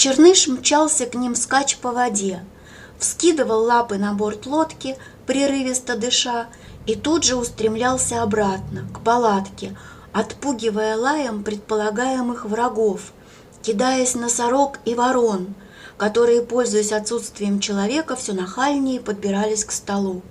Черныш мчался к ним скача по воде, вскидывал лапы на борт лодки, прерывисто дыша, и тут же устремлялся обратно, к палатке, отпугивая лаем предполагаемых врагов, кидаясь на сорок и ворон, которые, пользуясь отсутствием человека, все нахальнее подбирались к столу.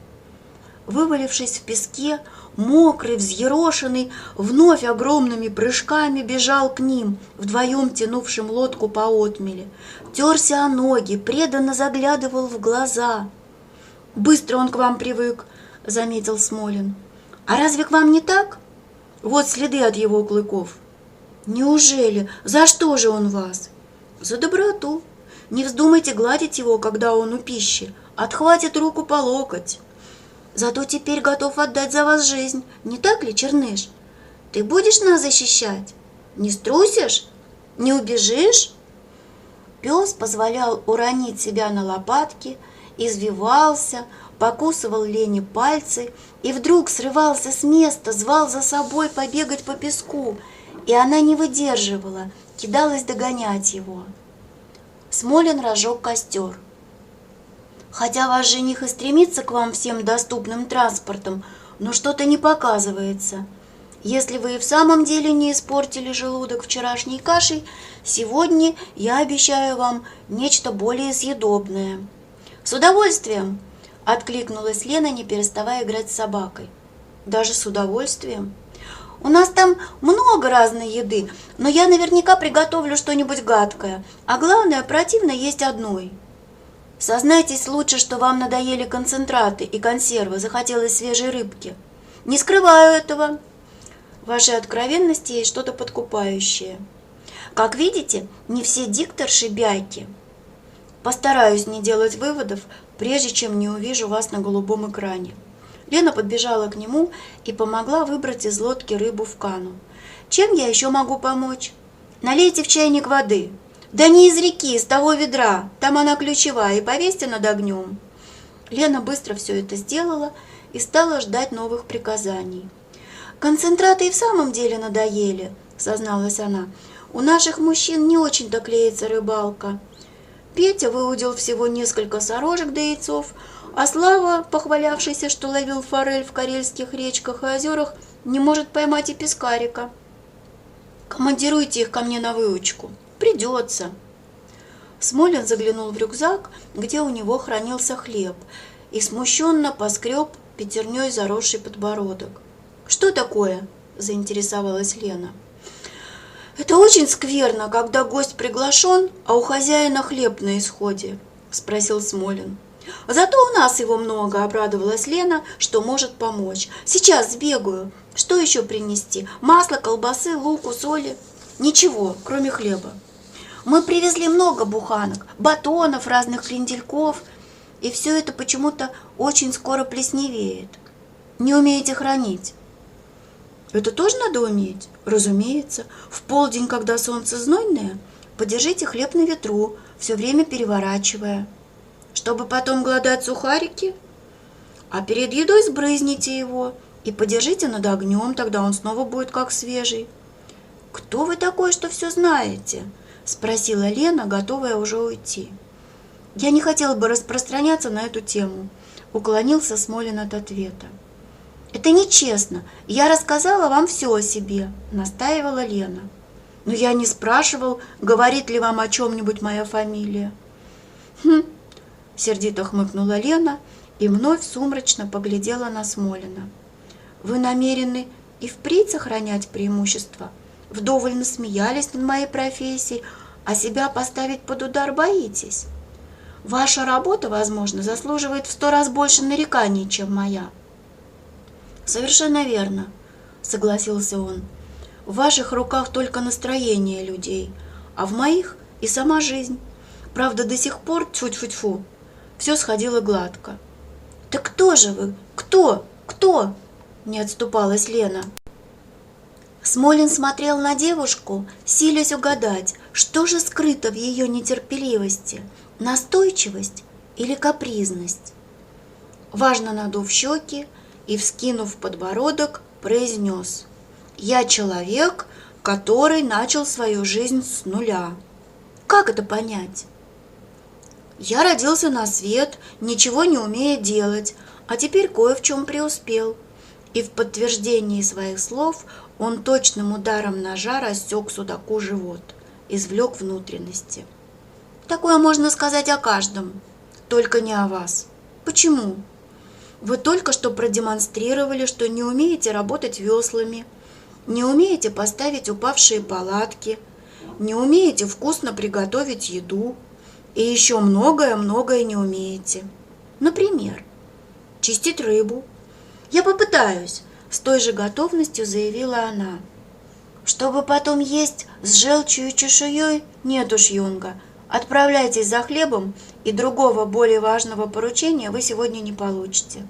Вывалившись в песке, мокрый, взъерошенный, вновь огромными прыжками бежал к ним, вдвоем тянувшим лодку по отмели, терся о ноги, преданно заглядывал в глаза. «Быстро он к вам привык», — заметил Смолин. «А разве к вам не так? Вот следы от его клыков». «Неужели? За что же он вас?» «За доброту. Не вздумайте гладить его, когда он у пищи. Отхватит руку по локоть. Зато теперь готов отдать за вас жизнь, не так ли, Черныш? Ты будешь нас защищать? Не струсишь? Не убежишь?» Пес позволял уронить себя на лопатки, извивался, покусывал Лене пальцы и вдруг срывался с места, звал за собой побегать по песку, и она не выдерживала, кидалась догонять его. Смолин разжег костер. «Хотя ваш жених и стремится к вам всем доступным транспортом, но что-то не показывается. Если вы и в самом деле не испортили желудок вчерашней кашей, сегодня я обещаю вам нечто более съедобное». «С удовольствием!» — откликнулась Лена, не переставая играть с собакой. «Даже с удовольствием? У нас там много разной еды, но я наверняка приготовлю что-нибудь гадкое, а главное, противно есть одной». «Сознайтесь лучше, что вам надоели концентраты и консервы, захотелось свежей рыбки». «Не скрываю этого». «В вашей откровенности есть что-то подкупающее. Как видите, не все дикторши бяйки. Постараюсь не делать выводов, прежде чем не увижу вас на голубом экране». Лена подбежала к нему и помогла выбрать из лодки рыбу в кану. «Чем я еще могу помочь?» «Налейте в чайник воды». «Да не из реки, из того ведра, там она ключевая, и повесьте над огнем». Лена быстро все это сделала и стала ждать новых приказаний. «Концентраты и в самом деле надоели», — созналась она. «У наших мужчин не очень-то клеится рыбалка. Петя выудил всего несколько сорожек до яйцов, а Слава, похвалявшийся, что ловил форель в карельских речках и озерах, не может поймать и пескарика. Командируйте их ко мне на выучку». «Придется». Смолин заглянул в рюкзак, где у него хранился хлеб, и смущенно поскреб пятерней заросший подбородок. «Что такое?» – заинтересовалась Лена. «Это очень скверно, когда гость приглашен, а у хозяина хлеб на исходе», – спросил Смолин. «Зато у нас его много», – обрадовалась Лена, что может помочь. «Сейчас сбегаю. Что еще принести? Масло, колбасы, луку, соли?» «Ничего, кроме хлеба. Мы привезли много буханок, батонов, разных крендельков, и все это почему-то очень скоро плесневеет. Не умеете хранить». «Это тоже надо уметь?» «Разумеется. В полдень, когда солнце знойное, подержите хлеб на ветру, все время переворачивая». «Чтобы потом глодать сухарики?» «А перед едой сбрызните его и подержите над огнем, тогда он снова будет как свежий». «Кто вы такой, что все знаете?» – спросила Лена, готовая уже уйти. «Я не хотела бы распространяться на эту тему», – уклонился Смолин от ответа. «Это нечестно. Я рассказала вам все о себе», – настаивала Лена. «Но я не спрашивал, говорит ли вам о чем-нибудь моя фамилия». «Хм», – сердито хмыкнула Лена и вновь сумрачно поглядела на Смолина. «Вы намерены и впредь сохранять преимущество? Вдоволь насмеялись над моей профессией, а себя поставить под удар боитесь? Ваша работа, возможно, заслуживает в 100 раз больше нареканий, чем моя». «Совершенно верно», — согласился он. «В ваших руках только настроение людей, а в моих и сама жизнь. Правда, до сих пор, тьфу-тьфу-тьфу, все сходило гладко». «Так кто же вы? Кто? Кто?» — не отступалась Лена. Смолин смотрел на девушку, силясь угадать, что же скрыто в ее нетерпеливости – настойчивость или капризность. Важно надув щеки и, вскинув подбородок, произнес: «Я человек, который начал свою жизнь с нуля». Как это понять? Я родился на свет, ничего не умея делать, а теперь кое в чем преуспел. И в подтверждении своих слов он точным ударом ножа рассек судаку живот, извлек внутренности. Такое можно сказать о каждом, только не о вас. Почему? Вы только что продемонстрировали, что не умеете работать веслами, не умеете поставить упавшие палатки, не умеете вкусно приготовить еду и еще многое-многое не умеете. Например, чистить рыбу. Я попытаюсь, с той же готовностью заявила она. Чтобы потом есть с желчью и чешуей? Нет уж, Юнга, отправляйтесь за хлебом, и другого более важного поручения вы сегодня не получите.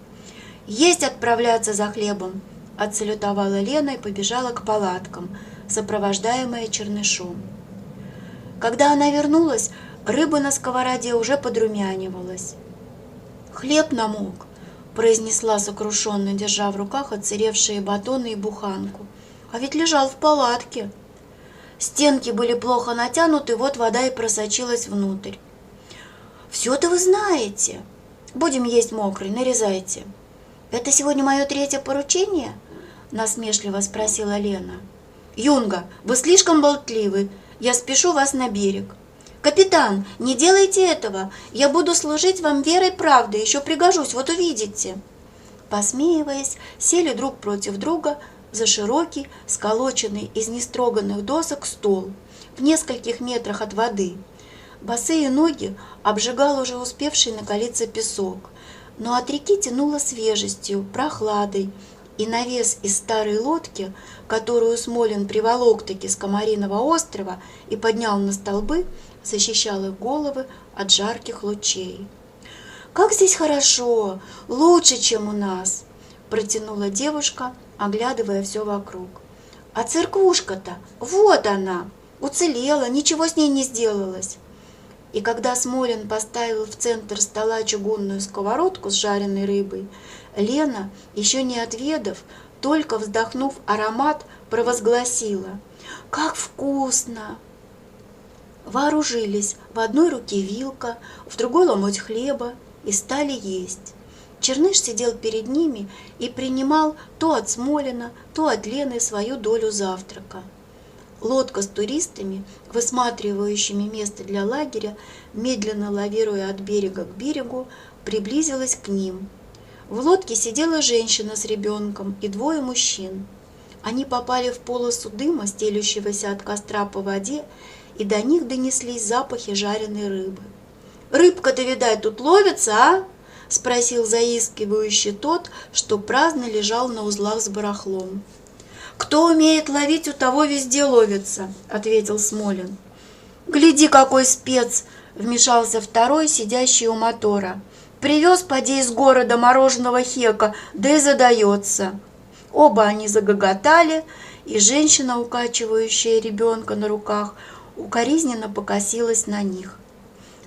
Есть отправляться за хлебом, отсалютовала Лена и побежала к палаткам, сопровождаемая Чернышом. Когда она вернулась, рыба на сковороде уже подрумянивалась. «Хлеб намок», — произнесла сокрушенно, держа в руках отсыревшие батоны и буханку. «А ведь лежал в палатке». Стенки были плохо натянуты, вот вода и просочилась внутрь. «Все-то вы знаете. Будем есть мокрый, нарезайте». «Это сегодня мое третье поручение?» — насмешливо спросила Лена. «Юнга, вы слишком болтливы. Я спешу вас на берег». «Капитан, не делайте этого. Я буду служить вам верой и правдой. Еще пригожусь, вот увидите». Посмеиваясь, сели друг против друга за широкий, сколоченный из нестроганных досок стол в нескольких метрах от воды. Босые ноги обжигал уже успевший накалиться песок, но от реки тянуло свежестью, прохладой, и навес из старой лодки, которую Смолин приволок-таки с Комариного острова и поднял на столбы, защищал их головы от жарких лучей. «Как здесь хорошо! Лучше, чем у нас!» – протянула девушка, оглядывая все вокруг. «А церквушка-то, вот она! Уцелела, ничего с ней не сделалось!» И когда Смолин поставил в центр стола чугунную сковородку с жареной рыбой, Лена, еще не отведав, только вздохнув аромат, провозгласила: «Как вкусно!» Вооружились, в одной руке вилка, в другой ломоть хлеба, и стали есть. Черныш сидел перед ними и принимал то от Смолина, то от Лены свою долю завтрака. Лодка с туристами, высматривающими место для лагеря, медленно лавируя от берега к берегу, приблизилась к ним. В лодке сидела женщина с ребенком и двое мужчин. Они попали в полосу дыма, стелющегося от костра по воде, и до них донеслись запахи жареной рыбы. «Рыбка-то, видать, тут ловится, а?» – спросил заискивающий тот, что праздно лежал на узлах с барахлом. «Кто умеет ловить, у того везде ловится», — ответил Смолин. «Гляди, какой спец!» — вмешался второй, сидящий у мотора. «Привез, поди, из города мороженого хека, да и задается». Оба они загоготали, и женщина, укачивающая ребенка на руках, укоризненно покосилась на них.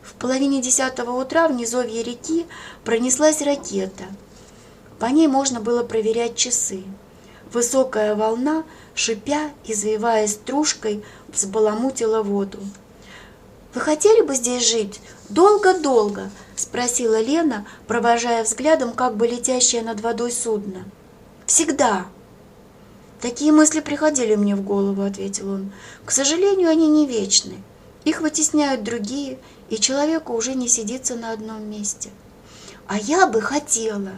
В половине 10-го утра в низовье реки пронеслась ракета. По ней можно было проверять часы. Высокая волна, шипя, извиваясь стружкой, взбаламутила воду. «Вы хотели бы здесь жить долго-долго?» – спросила Лена, провожая взглядом как бы летящее над водой судно. «Всегда». «Такие мысли приходили мне в голову», – ответил он. «К сожалению, они не вечны. Их вытесняют другие, и человеку уже не сидится на одном месте. А я бы хотела».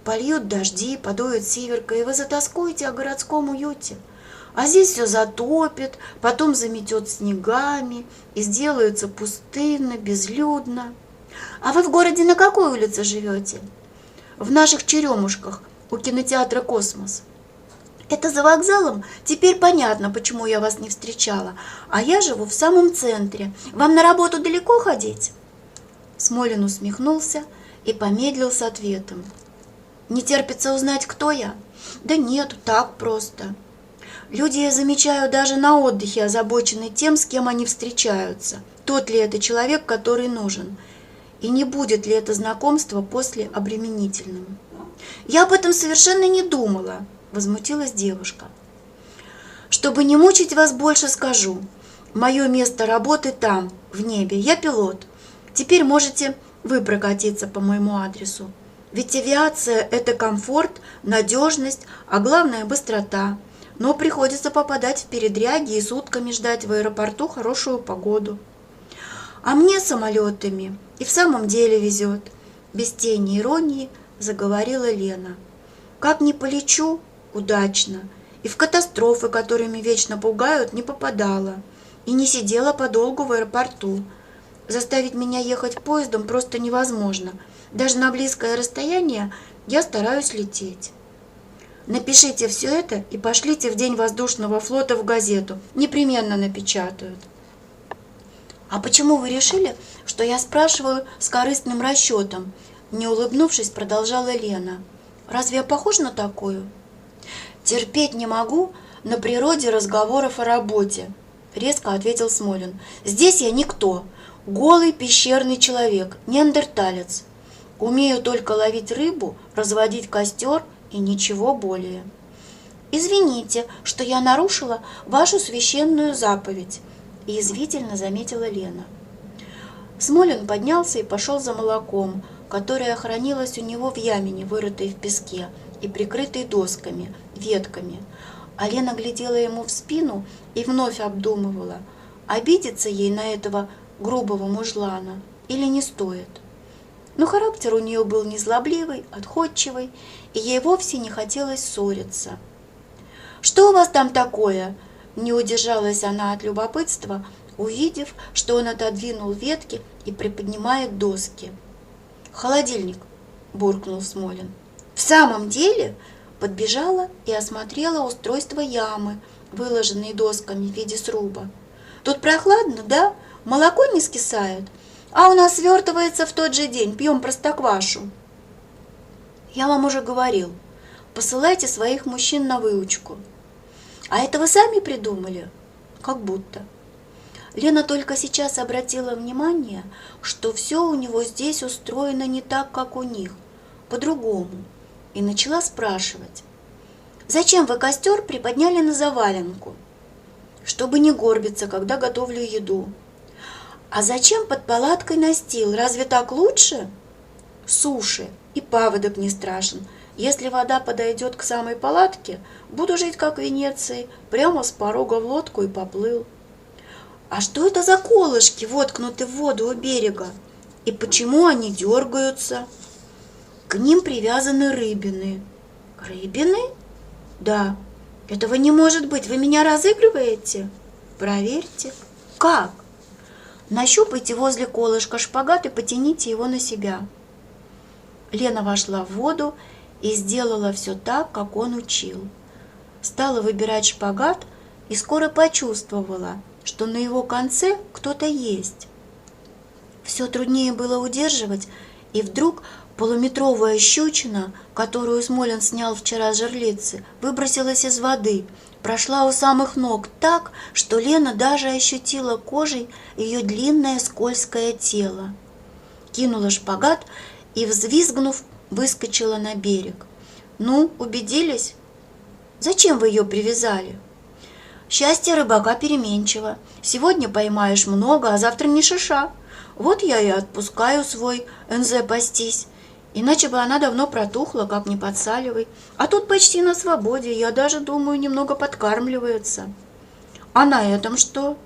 Польют дожди, подует северка, и вы затоскуете о городском уюте. А здесь все затопит, потом заметет снегами, и сделается пустынно, безлюдно. А вы в городе на какой улице живете? В наших Черемушках, у кинотеатра «Космос». Это за вокзалом? Теперь понятно, почему я вас не встречала. А я живу в самом центре. Вам на работу далеко ходить? Смолин усмехнулся и помедлил с ответом. Не терпится узнать, кто я? Да нет, так просто. Люди, я замечаю, даже на отдыхе озабочены тем, с кем они встречаются. Тот ли это человек, который нужен? И не будет ли это знакомство после обременительным? Я об этом совершенно не думала, возмутилась девушка. Чтобы не мучить вас больше, скажу. Мое место работы там, в небе. Я пилот. Теперь можете вы прокатиться по моему адресу. Ведь авиация – это комфорт, надежность, а главное – быстрота. Но приходится попадать в передряги и сутками ждать в аэропорту хорошую погоду. А мне самолетами и в самом деле везет. Без тени иронии заговорила Лена. Как ни полечу, удачно. И в катастрофы, которыми вечно пугают, не попадала. И не сидела подолгу в аэропорту. Заставить меня ехать поездом просто невозможно. Даже на близкое расстояние я стараюсь лететь. Напишите все это и пошлите в День воздушного флота в газету. Непременно напечатают. А почему вы решили, что я спрашиваю с корыстным расчетом? Не улыбнувшись, продолжала Лена. Разве я похожа на такую? Терпеть не могу на природе разговоров о работе, резко ответил Смолин. Здесь я никто. Голый пещерный человек, неандерталец. Умею только ловить рыбу, разводить костер и ничего более. Извините, что я нарушила вашу священную заповедь, язвительно заметила Лена. Смолин поднялся и пошел за молоком, которое хранилось у него в ямине, вырытой в песке и прикрытой досками, ветками. А Лена глядела ему в спину и вновь обдумывала, обидеться ей на этого грубого мужлана или не стоит. Но характер у нее был незлобливый, отходчивый, и ей вовсе не хотелось ссориться. «Что у вас там такое?» Не удержалась она от любопытства, увидев, что он отодвинул ветки и приподнимает доски. «Холодильник», – буркнул Смолин. «В самом деле?» – подбежала и осмотрела устройство ямы, выложенной досками в виде сруба. «Тут прохладно, да? Молоко не скисает? А у нас свертывается в тот же день, пьем простоквашу». «Я вам уже говорил, посылайте своих мужчин на выучку». «А это вы сами придумали?» «Как будто». Лена только сейчас обратила внимание, что все у него здесь устроено не так, как у них, по-другому, и начала спрашивать. «Зачем вы костер приподняли на заваленку?» «Чтобы не горбиться, когда готовлю еду». «А зачем под палаткой настил? Разве так лучше?» «Суши, и паводок не страшен. Если вода подойдет к самой палатке, буду жить как в Венеции, прямо с порога в лодку и поплыл». «А что это за колышки, воткнуты в воду у берега? И почему они дергаются?» «К ним привязаны рыбины». «Рыбины?» «Да». «Этого не может быть, вы меня разыгрываете?» «Проверьте». «Как?» «Нащупайте возле колышка шпагат и потяните его на себя». Лена вошла в воду и сделала все так, как он учил. Стала выбирать шпагат и скоро почувствовала, что на его конце кто-то есть. Все труднее было удерживать, и вдруг полуметровая щучина, которую Смолин снял вчера с жерлицы, выбросилась из воды, прошла у самых ног так, что Лена даже ощутила кожей ее длинное скользкое тело. Кинула шпагат и, взвизгнув, выскочила на берег. «Ну, убедились? Зачем вы ее привязали?» «Счастье рыбака переменчиво. Сегодня поймаешь много, а завтра ни шиша. Вот я и отпускаю свой НЗ пастись. Иначе бы она давно протухла, как не подсаливай. А тут почти на свободе, я даже, думаю, немного подкармливается». «А на этом что?»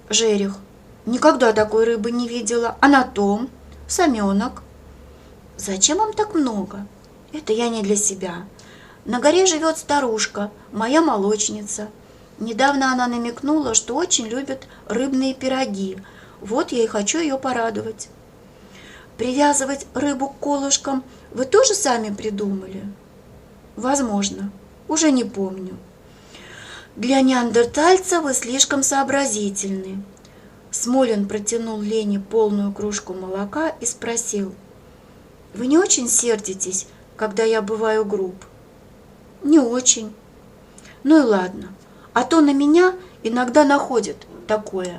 «Жерех. Никогда такой рыбы не видела. А на том? Саменок». «Зачем вам так много?» «Это я не для себя. На горе живет старушка, моя молочница. Недавно она намекнула, что очень любит рыбные пироги. Вот я и хочу ее порадовать». «Привязывать рыбу к колышкам вы тоже сами придумали?» «Возможно. Уже не помню». «Для неандертальца вы слишком сообразительны». Смолин протянул Лене полную кружку молока и спросил: «Вы не очень сердитесь, когда я бываю груб?» «Не очень». «Ну и ладно, а то на меня иногда находит такое».